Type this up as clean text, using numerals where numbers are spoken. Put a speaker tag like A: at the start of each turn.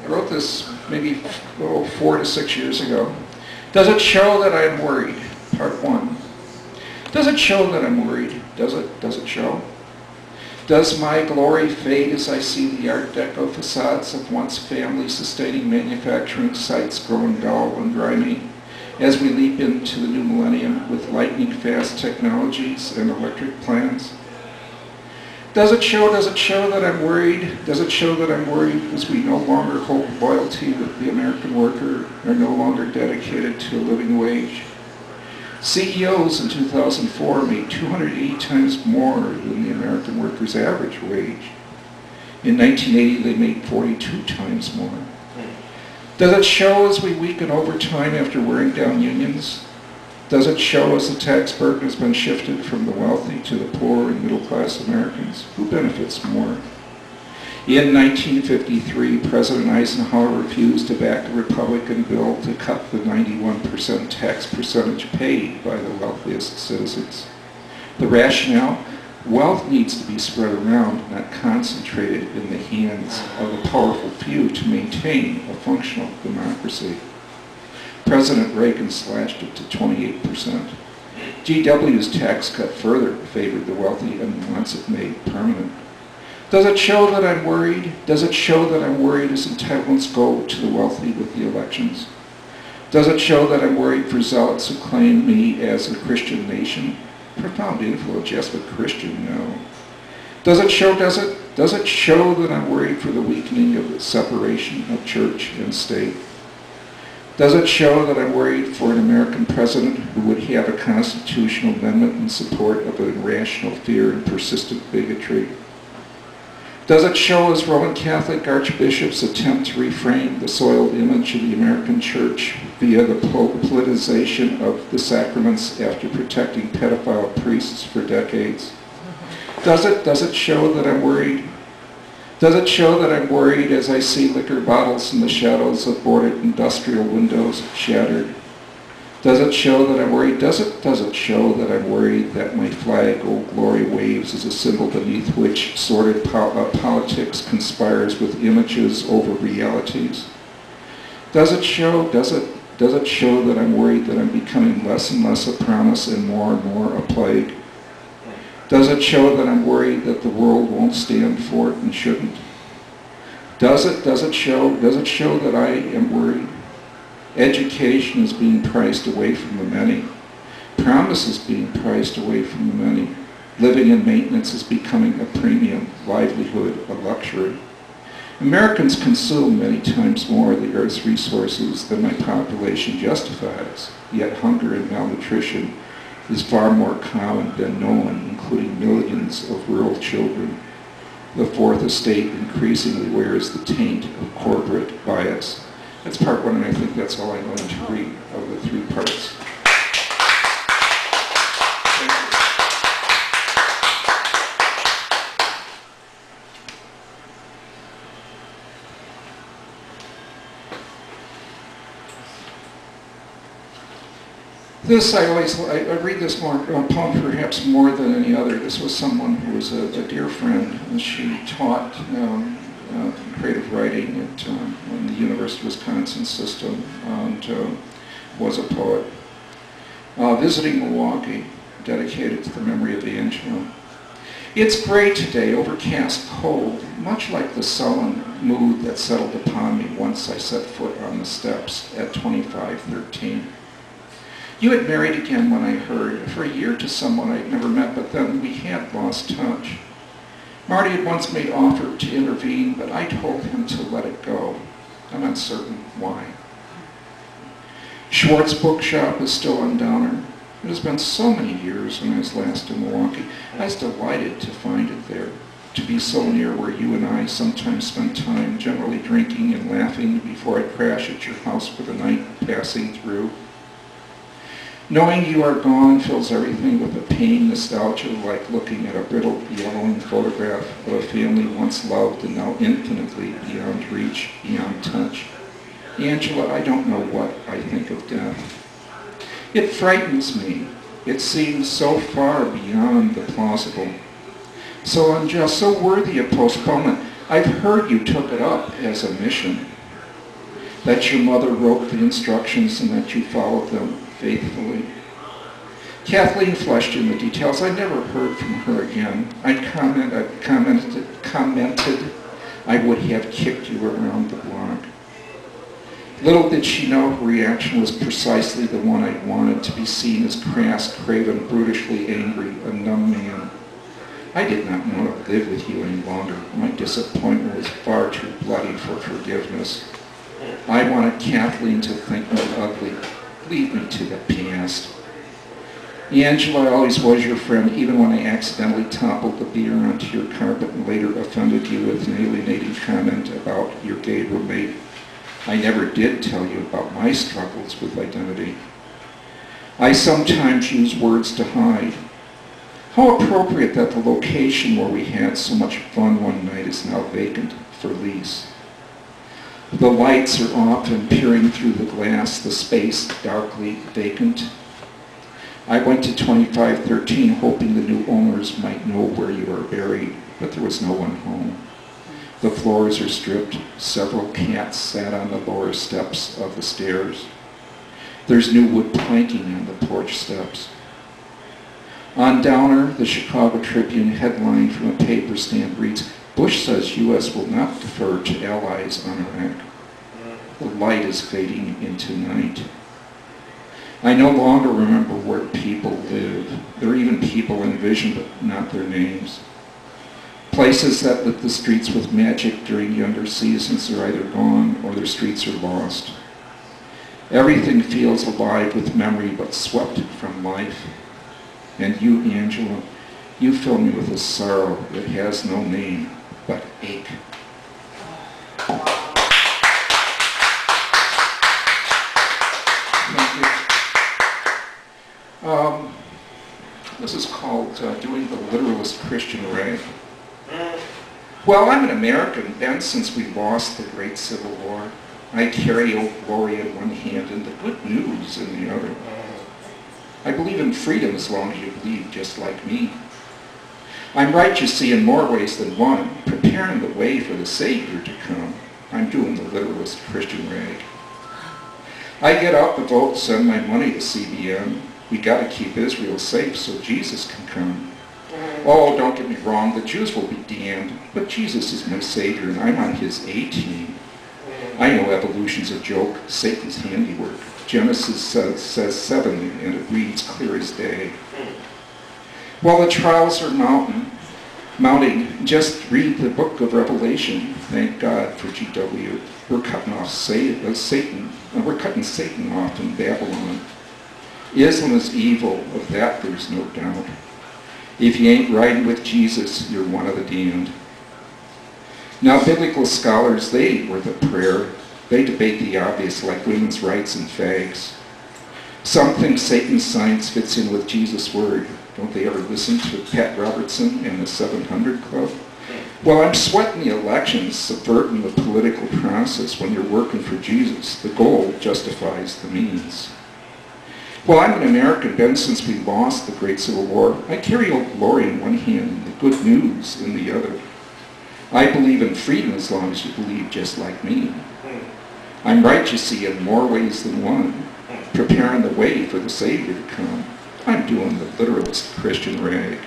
A: I wrote this maybe 4 to 6 years ago. Does it show that I am worried? Part 1. Does it show that I'm worried? Does it show? Does my glory fade as I see the Art Deco facades of once family-sustaining manufacturing sites growing dull and grimy as we leap into the new millennium with lightning-fast technologies and electric plants? Does it show that I'm worried? Does it show that I'm worried because we no longer hold loyalty with the American worker, are no longer dedicated to a living wage? CEOs in 2004 made 280 times more than the American worker's average wage. In 1980, they made 42 times more. Does it show as we weaken over time after wearing down unions? Does it show as the tax burden has been shifted from the wealthy to the poor and middle-class Americans? Who benefits more? In 1953, President Eisenhower refused to back a Republican bill to cut the 91% tax percentage paid by the wealthiest citizens. The rationale? Wealth needs to be spread around, not concentrated in the hands of the powerful few to maintain a functional democracy. President Reagan slashed it to 28%. GW's tax cut further favored the wealthy and wants it made permanent. Does it show that I'm worried? Does it show that I'm worried as entitlements go to the wealthy with the elections? Does it show that I'm worried for zealots who claim me as a Christian nation? Profound influence, yes, but Christian, no. Does it show that I'm worried for the weakening of the separation of church and state? Does it show that I'm worried for an American president who would have a constitutional amendment in support of an irrational fear and persistent bigotry? Does it show as Roman Catholic archbishops attempt to reframe the soiled image of the American church via the politicization of the sacraments after protecting pedophile priests for decades? Does it show that I'm worried? Does it show that I'm worried as I see liquor bottles in the shadows of boarded industrial windows shattered? Does it show that I'm worried? Does it show that I'm worried that my flag, Old Glory, waves as a symbol beneath which sordid politics conspires with images over realities? Does it show that I'm worried that I'm becoming less and less a promise and more a plague? Does it show that I'm worried that the world won't stand for it and shouldn't? Does it show that I am worried? Education is being priced away from the many. Promise is being priced away from the many. Living and maintenance is becoming a premium, livelihood a luxury. Americans consume many times more of the earth's resources than my population justifies, yet hunger and malnutrition is far more common than known, including millions of rural children. The fourth estate increasingly wears the taint of corporate bias. That's part 1, and I think that's all I'm going to read of the 3 parts. This, I read this poem perhaps more than any other. This was someone who was a dear friend, and she taught creative writing in the University of Wisconsin system, and was a poet. Visiting Milwaukee, dedicated to the memory of Angela. It's gray today, overcast, cold, much like the sullen mood that settled upon me once I set foot on the steps at 2513. You had married again when I heard, for a year to someone I'd never met, but then we had lost touch. Marty had once made offer to intervene, but I told him to let it go. I'm uncertain why. Schwartz Bookshop is still on Downer. It has been so many years when I was last in Milwaukee. I was delighted to find it there, to be so near where you and I sometimes spend time, generally drinking and laughing before I crash at your house for the night passing through. Knowing you are gone fills everything with a pain nostalgia, like looking at a brittle, yellowing photograph of a family once loved and now infinitely beyond reach, beyond touch. Angela, I don't know what I think of death. It frightens me. It seems so far beyond the plausible, so unjust, so worthy of postponement. I've heard you took it up as a mission. that your mother wrote the instructions and that you followed them faithfully. Kathleen fleshed in the details. I never heard from her again. I commented I would have kicked you around the block. Little did she know her reaction was precisely the one I wanted, to be seen as crass, craven, brutishly angry, a numb man. I did not want to live with you any longer. My disappointment was far too bloody for forgiveness. I wanted Kathleen to think me ugly. Leave me to the past. Angela, I always was your friend, even when I accidentally toppled the beer onto your carpet and later offended you with an alienating comment about your gay roommate. I never did tell you about my struggles with identity. I sometimes use words to hide. How appropriate that the location where we had so much fun one night is now vacant for lease. The lights are off and peering through the glass, the space darkly vacant. I went to 2513 hoping the new owners might know where you are buried, but there was no one home. The floors are stripped. Several cats sat on the lower steps of the stairs. There's new wood planking on the porch steps. On Downer, the Chicago Tribune headline from a paper stand reads, Bush says U.S. will not defer to allies on Iraq. The light is fading into night. I no longer remember where people live. There are even people in vision, but not their names. Places that lit the streets with magic during younger seasons are either gone or their streets are lost. Everything feels alive with memory, but swept from life. And you, Angela, you fill me with a sorrow that has no name but ache. Thank you. This is called Doing the Littlest Christian Rag. Well, I'm an American, and since we lost the Great Civil War, I carry old glory in one hand and the good news in the other. I believe in freedom as long as you believe just like me. I'm right, you see, in more ways than one, preparing the way for the Savior to come. I'm doing the littlest Christian rag. I get up, vote, send my money to CBN. We got to keep Israel safe so Jesus can come. Oh, don't get me wrong, the Jews will be damned, but Jesus is my Savior and I'm on his A-team. I know evolution's a joke, Satan's handiwork. Genesis says 7, and it reads clear as day. While the trials are mounting, just read the book of Revelation. Thank God for GW. We're cutting off Satan. We're cutting Satan off in Babylon. Islam is evil, of that there's no doubt. If you ain't riding with Jesus, you're one of the damned. Now, biblical scholars, they ain't worth a prayer. They debate the obvious, like women's rights and fags. Some think Satan's science fits in with Jesus' word. Don't they ever listen to Pat Robertson and the 700 Club? Well, I'm sweating the elections, subverting the political process. When you're working for Jesus, the goal justifies the means. Well, I'm an American, been since we lost the Great Civil War. I carry old glory in one hand and the good news in the other. I believe in freedom as long as you believe just like me. I'm right, you see, in more ways than one, preparing the way for the Savior to come. I'm doing the littlest Christian rag.